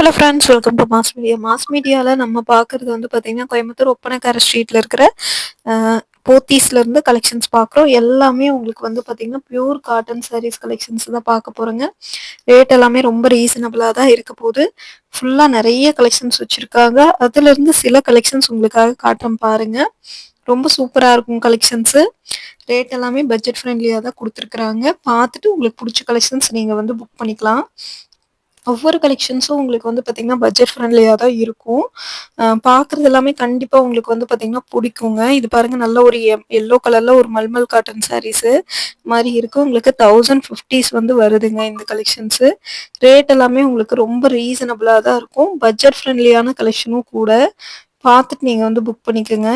Hello friends, welcome to mass media. Mass மீடியாவில் நம்ம பார்க்குறது வந்து பார்த்திங்கன்னா, கோயம்புத்தூர் ஒப்பனக்கார ஸ்ட்ரீட்டில் இருக்கிற போத்தீஸ்லேருந்து கலெக்ஷன்ஸ் பார்க்குறோம். எல்லாமே உங்களுக்கு வந்து பார்த்திங்கன்னா பியூர் காட்டன் சாரீஸ் கலெக்ஷன்ஸ் தான் பார்க்க போகிறோங்க. ரேட் எல்லாமே ரொம்ப ரீசனபிளாக தான் இருக்க போகுது. ஃபுல்லாக நிறைய கலெக்ஷன்ஸ் வச்சுருக்காங்க. அதுலேருந்து சில கலெக்ஷன்ஸ் உங்களுக்காக காட்டுறேன் பாருங்கள். ரொம்ப சூப்பராக இருக்கும் கலெக்ஷன்ஸு. ரேட் எல்லாமே பட்ஜெட் ஃப்ரெண்ட்லியாக தான் கொடுத்துருக்குறாங்க. பார்த்துட்டு உங்களுக்கு பிடிச்ச கலெக்ஷன்ஸ் நீங்கள் வந்து புக் பண்ணிக்கலாம். ஒவ்வொரு கலெக்ஷன்ஸும் உங்களுக்கு வந்து பார்த்திங்கன்னா பட்ஜெட் ஃப்ரெண்ட்லியாக தான் இருக்கும். பார்க்குறது எல்லாமே கண்டிப்பாக உங்களுக்கு வந்து பார்த்திங்கன்னா பிடிக்குங்க. இது பாருங்கள், நல்ல ஒரு எல்லோ கலரில் ஒரு மல்மல் காட்டன் சாரீஸு மாதிரி இருக்குது. உங்களுக்கு 1050s வந்து வருதுங்க இந்த கலெக்ஷன்ஸு. ரேட் எல்லாமே உங்களுக்கு ரொம்ப ரீசனபிளாக தான் இருக்கும். பட்ஜெட் ஃப்ரெண்ட்லியான கலெக்ஷனும் கூட. பார்த்துட்டு நீங்கள் வந்து புக் பண்ணிக்கோங்க.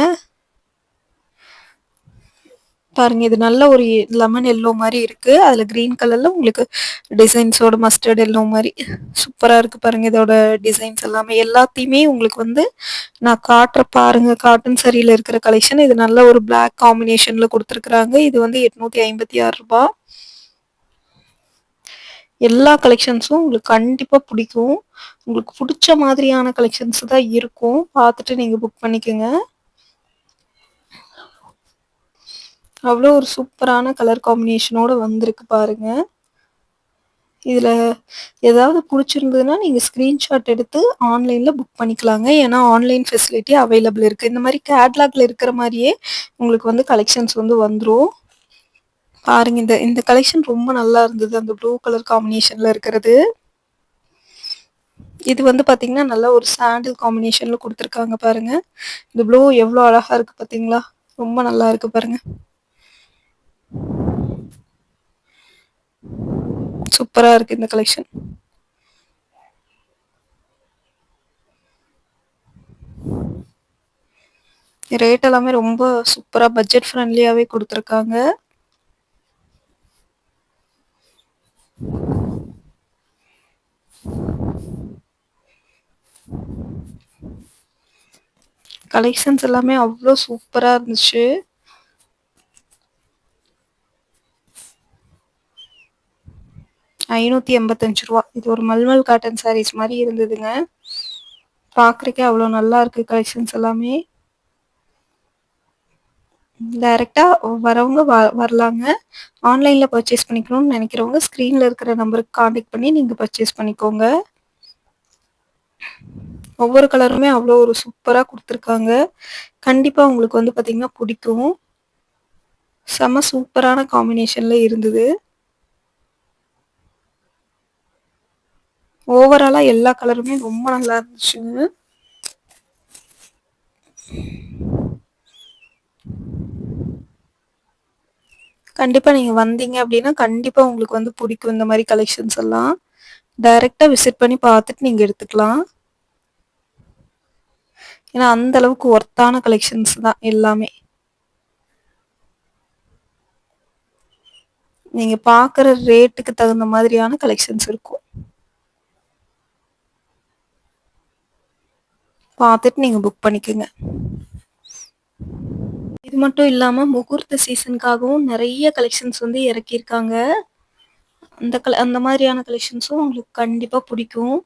பாருங்க, இது நல்ல ஒரு லெமன் எல்லோ மாதிரி இருக்கு. அதுல கிரீன் கலர்ல உங்களுக்கு டிசைன்ஸோட மஸ்டர்ட் எல்லோ மாதிரி சூப்பரா இருக்கு. பாருங்க, இதோட டிசைன்ஸ் எல்லாமே எல்லாத்தையுமே உங்களுக்கு வந்து நான் காட்டுற பாருங்க. காட்டன் சரியில இருக்கிற கலெக்ஷன். இது நல்ல ஒரு பிளாக் காம்பினேஷன்ல கொடுத்துருக்குறாங்க. இது வந்து 856 ரூபாய். எல்லா கலெக்ஷன்ஸும் உங்களுக்கு கண்டிப்பா பிடிக்கும். உங்களுக்கு பிடிச்ச மாதிரியான கலெக்ஷன்ஸ் தான் இருக்கும். பார்த்துட்டு நீங்க புக் பண்ணிக்கோங்க. அவ்வளோ ஒரு சூப்பரான கலர் காம்பினேஷனோட வந்திருக்கு பாருங்க. இதில் ஏதாவது பிடிச்சிருந்ததுன்னா நீங்கள் ஸ்க்ரீன்ஷாட் எடுத்து ஆன்லைனில் புக் பண்ணிக்கலாங்க. ஏன்னா ஆன்லைன் ஃபெசிலிட்டி அவைலபிள் இருக்குது. இந்த மாதிரி கேட்லாகில் இருக்கிற மாதிரியே உங்களுக்கு வந்து கலெக்ஷன்ஸ் வந்து வந்துடும். பாருங்க, இந்த இந்த கலெக்ஷன் ரொம்ப நல்லா இருந்தது. அந்த ப்ளூ கலர் காம்பினேஷனில் இருக்கிறது. இது வந்து பார்த்தீங்கன்னா நல்ல ஒரு சாண்டில் காம்பினேஷனில் கொடுத்துருக்காங்க பாருங்க. இந்த ப்ளூ எவ்வளோ அழகாக இருக்குது பார்த்தீங்களா? ரொம்ப நல்லா இருக்குது பாருங்க. சூப்பரா இருக்கு இந்த கலெக்ஷன். ரேட் எல்லாமே ரொம்ப சூப்பரா பட்ஜெட் ஃப்ரெண்ட்லியாவே கொடுத்துருக்காங்க. கலெக்ஷன்ஸ் எல்லாமே அவ்வளோ சூப்பரா இருந்துச்சு. ரூ. 585. இது ஒரு மல்மல் காட்டன் சாரீஸ் மாதிரி இருந்ததுங்க. பார்க்குறக்கே அவ்வளோ நல்லா இருக்கு கலெக்ஷன்ஸ் எல்லாமே. டைரெக்டாக வரவங்க வரலாங்க. ஆன்லைனில் பர்ச்சேஸ் பண்ணிக்கணும்னு நினைக்கிறவங்க ஸ்க்ரீனில் இருக்கிற நம்பருக்கு காண்டாக்ட் பண்ணி நீங்கள் பர்ச்சேஸ் பண்ணிக்கோங்க. ஒவ்வொரு கலருமே அவ்வளோ ஒரு சூப்பராக கொடுத்துருக்காங்க. கண்டிப்பாக உங்களுக்கு வந்து பார்த்திங்கன்னா பிடிக்கும். செம சூப்பரான காம்பினேஷனில் இருந்தது. ஓவராலாக எல்லா கலருமே ரொம்ப நல்லா இருந்துச்சுங்க. கண்டிப்பாக நீங்கள் வந்தீங்க அப்படின்னா கண்டிப்பாக உங்களுக்கு வந்து பிடிக்கும் இந்த மாதிரி கலெக்ஷன்ஸ் எல்லாம். டைரெக்டாக விசிட் பண்ணி பார்த்துட்டு நீங்கள் எடுத்துக்கலாம். ஏன்னா அந்த அளவுக்கு ஒர்த்தான கலெக்ஷன்ஸ் தான் எல்லாமே. நீங்கள் பார்க்குற ரேட்டுக்கு தகுந்த மாதிரியான கலெக்ஷன்ஸ் இருக்கும். பார்த்துட்டு நீங்கள் புக் பண்ணிக்கோங்க. இது மட்டும் இல்லாமல் முகூர்த்த சீசனுக்காகவும் நிறைய கலெக்ஷன்ஸ் வந்து இறக்கியிருக்காங்க. அந்த மாதிரியான கலெக்ஷன்ஸும் உங்களுக்கு கண்டிப்பாக பிடிக்கும்.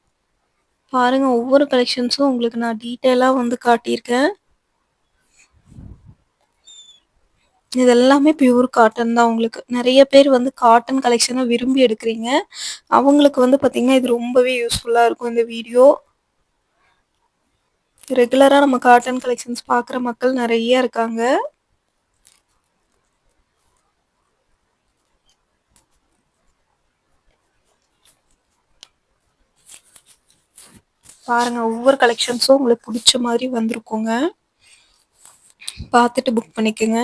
பாருங்கள், ஒவ்வொரு கலெக்ஷன்ஸும் உங்களுக்கு நான் டீட்டெயிலாக வந்து காட்டியிருக்கேன். இது எல்லாமே பியூர் காட்டன் தான். உங்களுக்கு நிறைய பேர் வந்து காட்டன் கலெக்ஷனை விரும்பி எடுக்கிறீங்க. அவங்களுக்கு வந்து பார்த்திங்கன்னா இது ரொம்பவே யூஸ்ஃபுல்லாக இருக்கும் இந்த வீடியோ. ரெகுலராக நம்ம காட்டன் கலெக்ஷன்ஸ் பார்க்குற மக்கள் நிறைய இருக்காங்க. பாருங்கள், ஒவ்வொரு கலெக்ஷன்ஸும் உங்களுக்கு பிடிச்ச மாதிரி வந்திருக்குங்க. பார்த்துட்டு புக் பண்ணிக்கோங்க.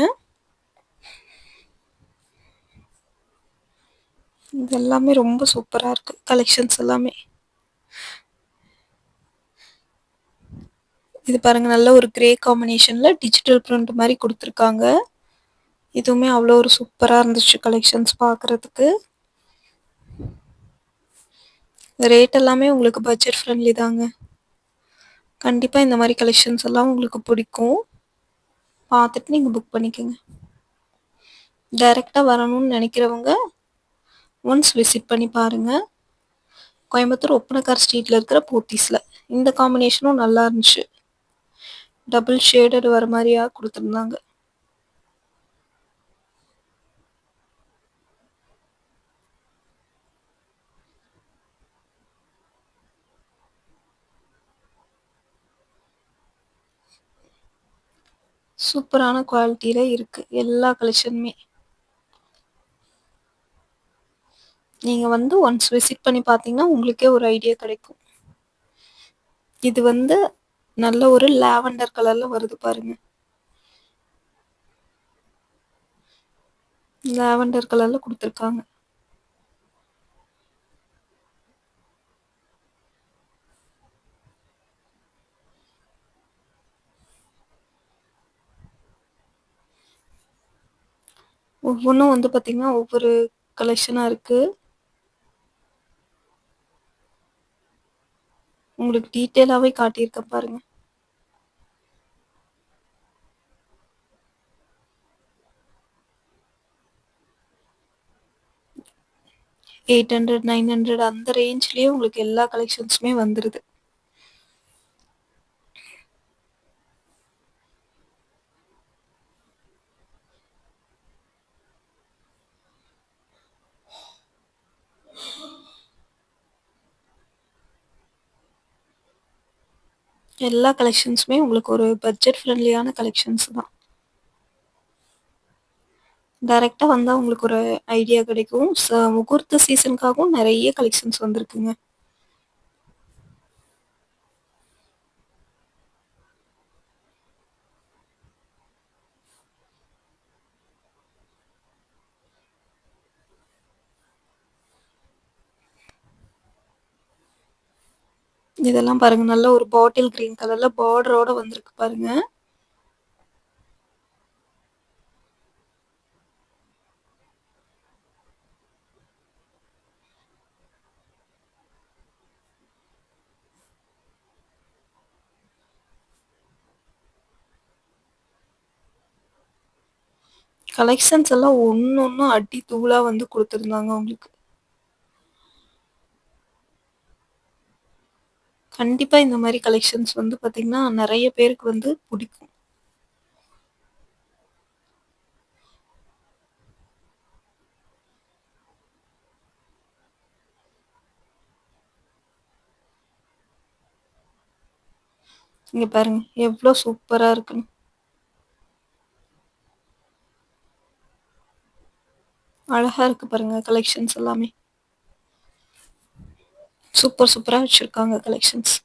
இது எல்லாமே ரொம்ப சூப்பராக இருக்குது கலெக்ஷன்ஸ் எல்லாமே. இது பாருங்கள், நல்ல ஒரு கிரே காம்பினேஷனில் டிஜிட்டல் பிரிண்ட் மாதிரி கொடுத்துருக்காங்க. இதுவுமே அவ்வளோ ஒரு சூப்பராக இருந்துச்சு கலெக்ஷன்ஸ் பார்க்குறதுக்கு. ரேட் எல்லாமே உங்களுக்கு பட்ஜெட் ஃப்ரெண்ட்லி தாங்க. கண்டிப்பாக இந்த மாதிரி கலெக்ஷன்ஸ் எல்லாம் உங்களுக்கு பிடிக்கும். பார்த்துட்டு நீங்கள் புக் பண்ணிக்கோங்க. டைரெக்டாக வரணும்னு நினைக்கிறவங்க ஒன்ஸ் விசிட் பண்ணி பாருங்கள். கோயம்புத்தூர் ஒப்பனக்கார் ஸ்ட்ரீட்ல இருக்கிற போத்தீஸ்ல. இந்த காம்பினேஷனும் நல்லா இருந்துச்சு. டபுள் ஷேடட் வர மாரியா குடுத்துருந்தாங்க. சூப்பரான குவாலிட்டில இருக்கு எல்லா கலெக்ஷனுமே. நீங்க வந்து ஒன்ஸ் விசிட் பண்ணி பார்த்தீங்கன்னா, உங்களுக்கே ஒரு ஐடியா கிடைக்கும். இது வந்து நல்ல ஒரு லாவெண்டர் கலர்ல வருது பாருங்க. லாவெண்டர் கலர்ல குடுத்துருக்காங்க. ஒவ்வொன்னும் வந்து பார்த்தீங்கன்னா, ஒவ்வொரு கலெக்ஷனா இருக்கு. உங்களுக்கு டீட்டெயிலாவே காட்டியிருக்கேன் பாருங்க. $800, $900 அந்த ரேஞ்ச்லயே உங்களுக்கு எல்லா கலெக்ஷன்ஸுமே வந்துருது. எல்லா கலெக்ஷன்ஸுமே உங்களுக்கு ஒரு பட்ஜெட் ஃப்ரெண்ட்லியான கலெக்ஷன்ஸ் தான். டைரக்ட்டா வந்தா உங்களுக்கு ஒரு ஐடியா கிடைக்கும். முகூர்த்த சீசனுக்காகவும் நெறைய கலெக்ஷன்ஸ் வந்திருக்குங்க. இதெல்லாம் பாருங்க. நல்ல ஒரு பாட்டில் கிரீன் கலர்ல பார்டரோட வந்திருக்கு பாருங்க. கலெக்ஷன்ஸ் எல்லாம் ஒண்ணொண்ணும் அடி தூளா வந்து குடுத்துருந்தாங்க உங்களுக்கு. கண்டிப்பா இந்த மாரி கலெக்ஷன்ஸ் வந்து பார்த்தீங்கன்னா, நெறைய பேருக்கு வந்து புடிக்கும். இங்க பாருங்க. எவ்ளோ சூப்பரா இருக்குன்னு. அழகா இருக்கு பாருங்க கலெக்ஷன்ஸ் எல்லாமே. சூப்பரா வச்சிருக்காங்க கலெக்ஷன்ஸ்.